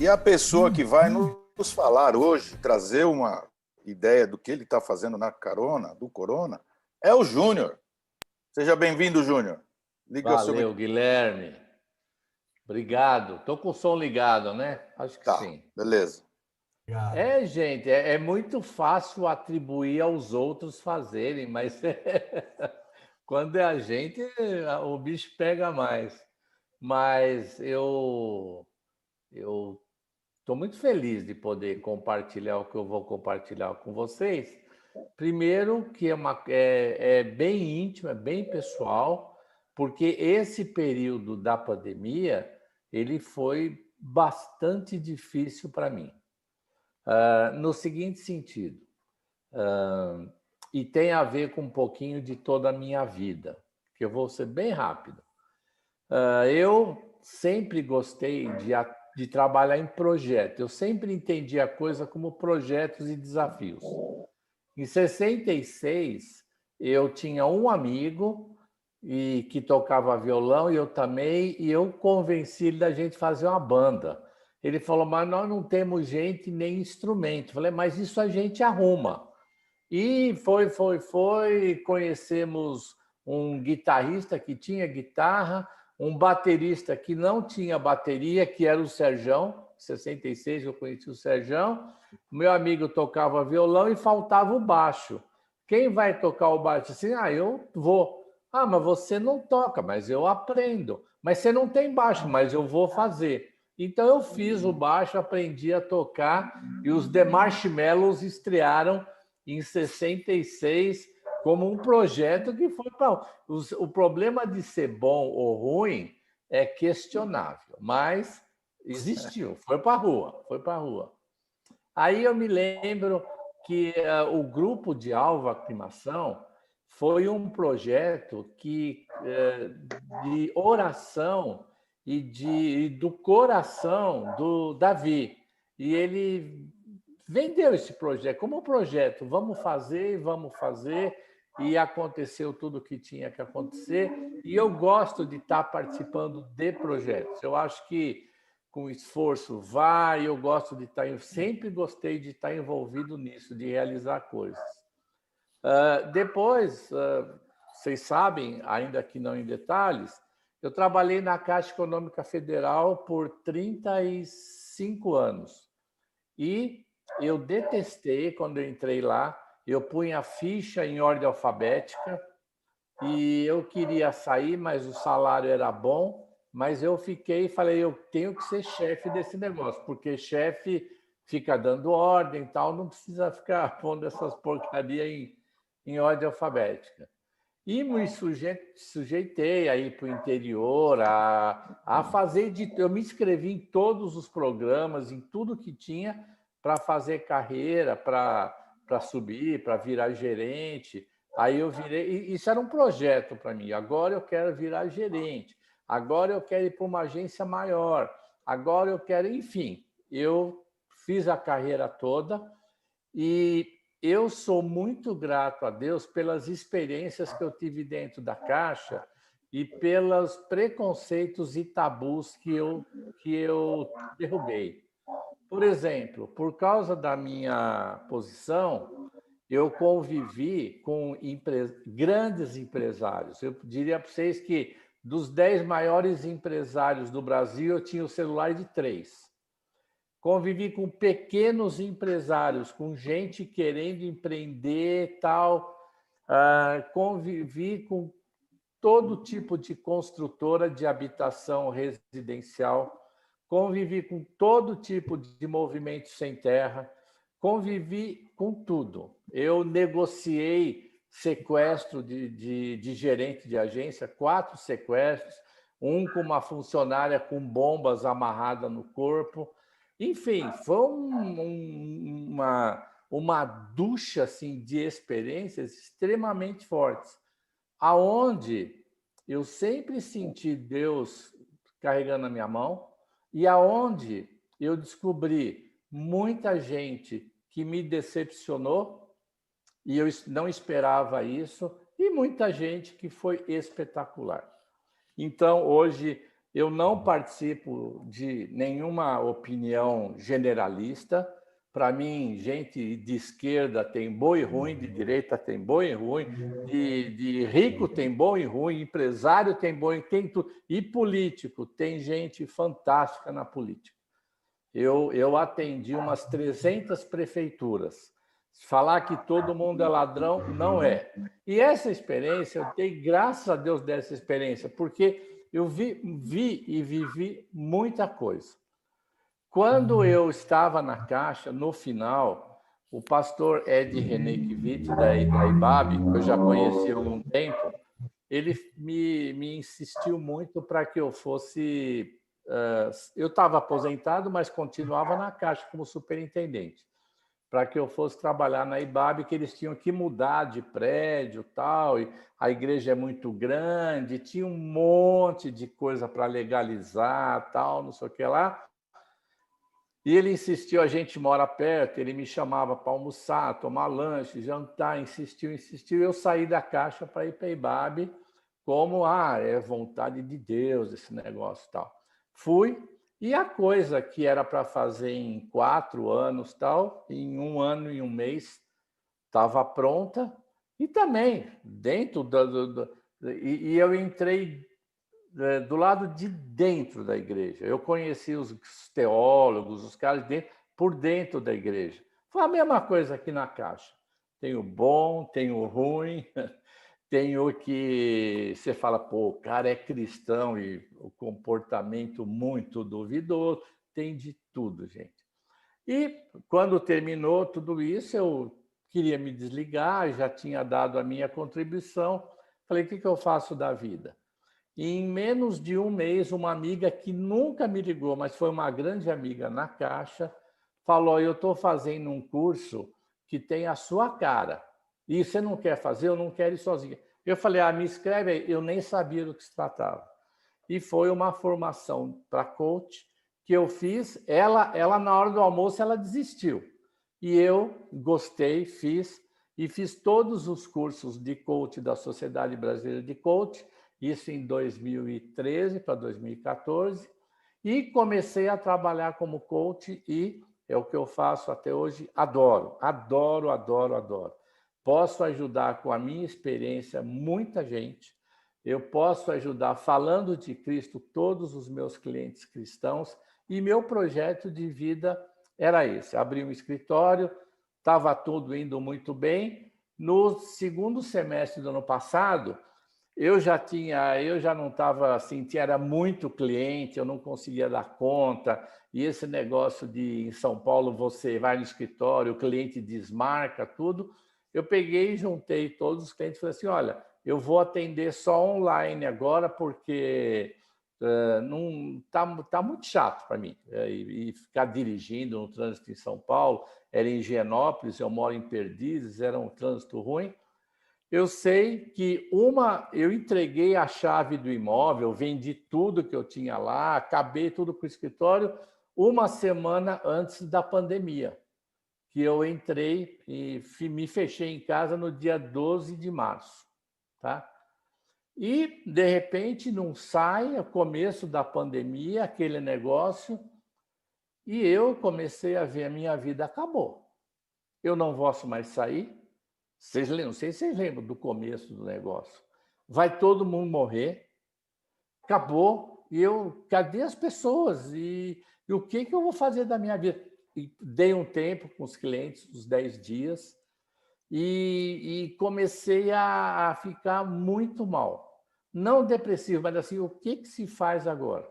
E a pessoa que vai nos falar hoje, trazer uma ideia do que ele está fazendo na carona, do Corona, é o Júnior. Seja bem-vindo, Júnior. Liga o seu Valeu, Guilherme. Obrigado. Estou com o som ligado, né? Acho que Tá, sim. beleza. Gente, é muito fácil atribuir aos outros fazerem, mas quando é a gente, o bicho pega mais. Mas eu estou muito feliz de poder compartilhar o que eu vou compartilhar com vocês. Primeiro, que é bem íntimo, é bem pessoal, porque esse período da pandemia ele foi bastante difícil para mim. No seguinte sentido, e tem a ver com um pouquinho de toda a minha vida, que eu vou ser bem rápido. Eu sempre gostei de trabalhar em projeto, eu sempre entendi a coisa como projetos e desafios. Em 66, eu tinha um amigo que tocava violão e eu também, e eu convenci ele da gente fazer uma banda. Ele falou, mas nós não temos gente nem instrumento. Eu falei, mas isso a gente arruma. E foi. Conhecemos um guitarrista que tinha guitarra, um baterista que não tinha bateria, que era o Serjão. Em 66 eu conheci o Serjão. Meu amigo tocava violão e faltava o baixo. Quem vai tocar o baixo? Assim, eu vou. Mas você não toca, mas eu aprendo. Mas você não tem baixo, mas eu vou fazer. Então eu fiz o baixo, aprendi a tocar e os The Marshmallows estrearam em 66 como um projeto que foi para... O problema de ser bom ou ruim é questionável, mas existiu, foi para a rua. Aí eu me lembro que o grupo de Alva Aclimação foi um projeto de oração e do coração do Davi. E ele vendeu esse projeto como um projeto. Vamos fazer, e aconteceu tudo o que tinha que acontecer. E eu gosto de estar participando de projetos. Eu acho que com esforço vai, eu gosto de estar, eu sempre gostei de estar envolvido nisso, de realizar coisas. Depois, vocês sabem, ainda que não em detalhes, eu trabalhei na Caixa Econômica Federal por 35 anos. E eu detestei quando eu entrei lá, eu punha a ficha em ordem alfabética e eu queria sair, mas o salário era bom, mas eu fiquei e falei, eu tenho que ser chefe desse negócio, porque chefe fica dando ordem e tal, não precisa ficar pondo essas porcarias em ordem alfabética. E me sujeitei a ir para o interior, a fazer eu me inscrevi em todos os programas, em tudo que tinha para fazer carreira, para subir, para virar gerente. Aí eu virei, isso era um projeto para mim. Agora eu quero virar gerente, agora eu quero ir para uma agência maior, agora eu quero, enfim, eu fiz a carreira toda e eu sou muito grato a Deus pelas experiências que eu tive dentro da Caixa e pelos preconceitos e tabus que eu derrubei. Por exemplo, por causa da minha posição, eu convivi com grandes empresários. Eu diria para vocês que dos 10 maiores empresários do Brasil, eu tinha o celular de 3. Convivi com pequenos empresários, com gente querendo empreender, tal. Convivi com todo tipo de construtora de habitação residencial, convivi com todo tipo de movimento sem terra, convivi com tudo. Eu negociei sequestro de gerente de agência, 4 sequestros, um com uma funcionária com bombas amarrada no corpo. Enfim, foi uma ducha assim, de experiências extremamente fortes, aonde eu sempre senti Deus carregando a minha mão e aonde eu descobri muita gente que me decepcionou e eu não esperava isso, e muita gente que foi espetacular. Então, hoje, Eu não participo de nenhuma opinião generalista. Para mim, gente de esquerda tem bom e ruim, de direita tem bom e ruim, de rico tem bom e ruim, empresário tem bom e tem tudo. E político, tem gente fantástica na política. Eu atendi umas 300 prefeituras. Falar que todo mundo é ladrão, não é. E essa experiência, eu dei graças a Deus dessa experiência, porque eu vi e vivi muita coisa. Quando eu estava na Caixa, no final, o pastor Ed Renekiewicz, da IBAB, que eu já conheci há algum tempo, ele me insistiu muito para que eu fosse... eu estava aposentado, mas continuava na Caixa como superintendente, para que eu fosse trabalhar na IBAB, que eles tinham que mudar de prédio tal, e a igreja é muito grande, tinha um monte de coisa para legalizar, tal, não sei o que lá. E ele insistiu, a gente mora perto, ele me chamava para almoçar, tomar lanche, jantar, insistiu, insistiu. Eu saí da Caixa para ir para a IBAB, como, é vontade de Deus esse negócio tal. Fui, e a coisa que era para fazer em 4 anos, tal, em 1 ano e 1 mês, estava pronta, e também dentro e eu entrei do lado de dentro da igreja. Eu conheci os teólogos, os caras de dentro, por dentro da igreja. Foi a mesma coisa aqui na Caixa. Tem o bom, tem o ruim, tem o que você fala, pô, o cara é cristão e o comportamento muito duvidoso. Tem de tudo, gente. E quando terminou tudo isso, eu queria me desligar, já tinha dado a minha contribuição. Falei, o que eu faço da vida? E em menos de 1 mês, uma amiga que nunca me ligou, mas foi uma grande amiga na Caixa, falou, eu estou fazendo um curso que tem a sua cara. E você não quer fazer? Eu não quero ir sozinha. Eu falei, me inscreve aí. Eu nem sabia do que se tratava. E foi uma formação para coach que eu fiz. Ela, na hora do almoço, ela desistiu. E eu gostei, fiz. E fiz todos os cursos de coach da Sociedade Brasileira de Coach, isso em 2013 para 2014, e comecei a trabalhar como coach e é o que eu faço até hoje. Adoro, adoro, adoro, adoro. Posso ajudar com a minha experiência muita gente, eu posso ajudar falando de Cristo todos os meus clientes cristãos e meu projeto de vida era esse, abri um escritório, estava tudo indo muito bem. No segundo semestre do ano passado, eu já não estava assim, era muito cliente, eu não conseguia dar conta, e esse negócio de em São Paulo você vai no escritório, o cliente desmarca tudo. Eu peguei e juntei todos os clientes e falei assim: olha, eu vou atender só online agora, porque não tá muito chato para mim. E ficar dirigindo no trânsito em São Paulo, era em Higienópolis, eu moro em Perdizes, era um trânsito ruim. Eu sei que eu entreguei a chave do imóvel, vendi tudo que eu tinha lá, acabei tudo com o escritório 1 semana antes da pandemia, que eu entrei e me fechei em casa no dia 12 de março. Tá? E, de repente, não sai, é o começo da pandemia, aquele negócio, e eu comecei a ver a minha vida acabou. Eu não posso mais sair. Vocês lembram? Não sei se vocês lembram do começo do negócio. Vai todo mundo morrer, acabou, e cadê as pessoas? E o que eu vou fazer da minha vida? E dei um tempo com os clientes, uns 10 dias, e comecei a ficar muito mal. Não depressivo, mas assim, o que se faz agora?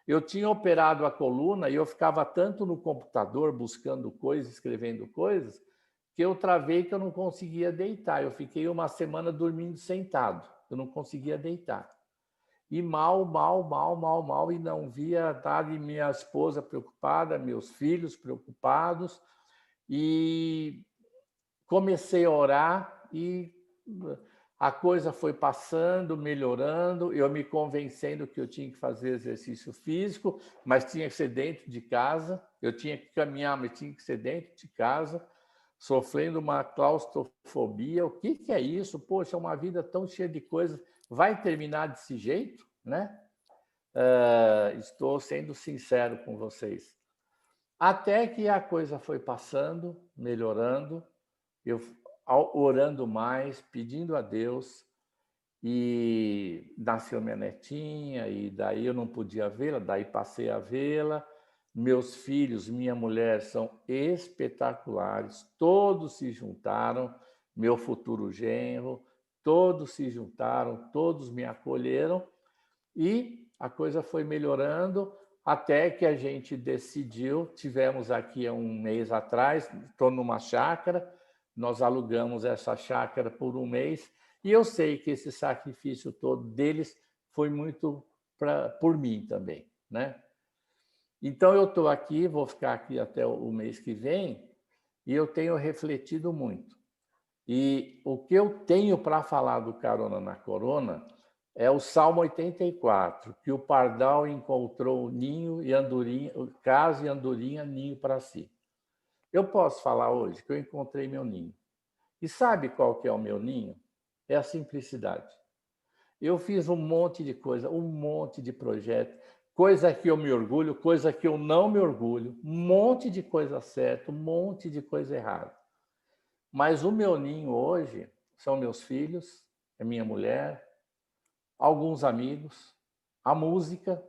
Eu tinha operado a coluna e eu ficava tanto no computador buscando coisas, escrevendo coisas, que eu travei que eu não conseguia deitar. Eu fiquei 1 semana dormindo sentado. Eu não conseguia deitar. E mal, e não via nada. E minha esposa preocupada, meus filhos preocupados. E comecei a orar e a coisa foi passando, melhorando, eu me convencendo que eu tinha que fazer exercício físico, mas tinha que ser dentro de casa, eu tinha que caminhar, mas tinha que ser dentro de casa, sofrendo uma claustrofobia. O que é isso? Poxa, uma vida tão cheia de coisas, vai terminar desse jeito, né? Estou sendo sincero com vocês. Até que a coisa foi passando, melhorando, eu orando mais, pedindo a Deus, e nasceu minha netinha, e daí eu não podia vê-la, daí passei a vê-la. Meus filhos, minha mulher são espetaculares, todos se juntaram, meu futuro genro, todos se juntaram, todos me acolheram, e a coisa foi melhorando até que a gente decidiu, tivemos aqui há um mês atrás, estou numa chácara, nós alugamos essa chácara por um mês, e eu sei que esse sacrifício todo deles foi muito por mim também, né? Então eu estou aqui, vou ficar aqui até o mês que vem, e eu tenho refletido muito. E o que eu tenho para falar do Carona na Corona é o Salmo 84, que o pardal encontrou ninho e andorinha, casa e andorinha, ninho para si. Eu posso falar hoje que eu encontrei meu ninho. E sabe qual que é o meu ninho? É a simplicidade. Eu fiz um monte de coisa, um monte de projeto, coisa que eu me orgulho, coisa que eu não me orgulho, um monte de coisa certa, um monte de coisa errada. Mas o meu ninho hoje são meus filhos, é minha mulher, alguns amigos, a música,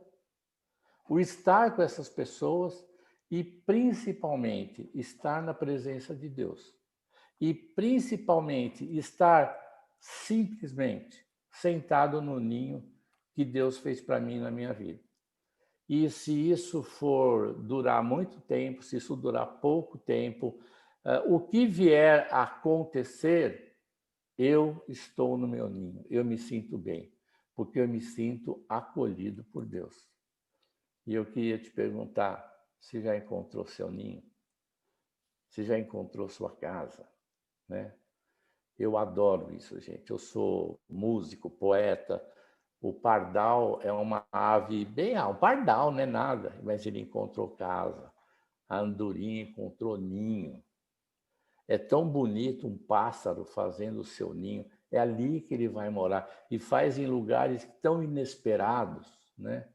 o estar com essas pessoas e, principalmente, estar na presença de Deus. E, principalmente, estar simplesmente sentado no ninho que Deus fez para mim na minha vida. E se isso for durar muito tempo, se isso durar pouco tempo, o que vier a acontecer, eu estou no meu ninho, eu me sinto bem, porque eu me sinto acolhido por Deus. E eu queria te perguntar, você já encontrou seu ninho? Você já encontrou sua casa, né? Eu adoro isso, gente. Eu sou músico, poeta. O pardal é uma ave bem... um pardal não é nada, mas ele encontrou casa. A andorinha encontrou ninho. É tão bonito um pássaro fazendo o seu ninho. É ali que ele vai morar. E faz em lugares tão inesperados, né?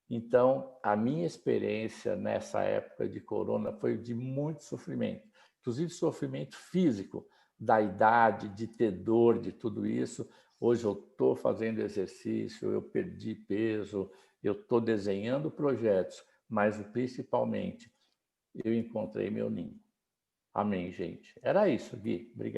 Então, a minha experiência nessa época de corona foi de muito sofrimento, inclusive sofrimento físico, da idade, de ter dor, de tudo isso. Hoje eu estou fazendo exercício, eu perdi peso, eu estou desenhando projetos, mas principalmente eu encontrei meu ninho. Amém, gente. Era isso, Gui. Obrigado.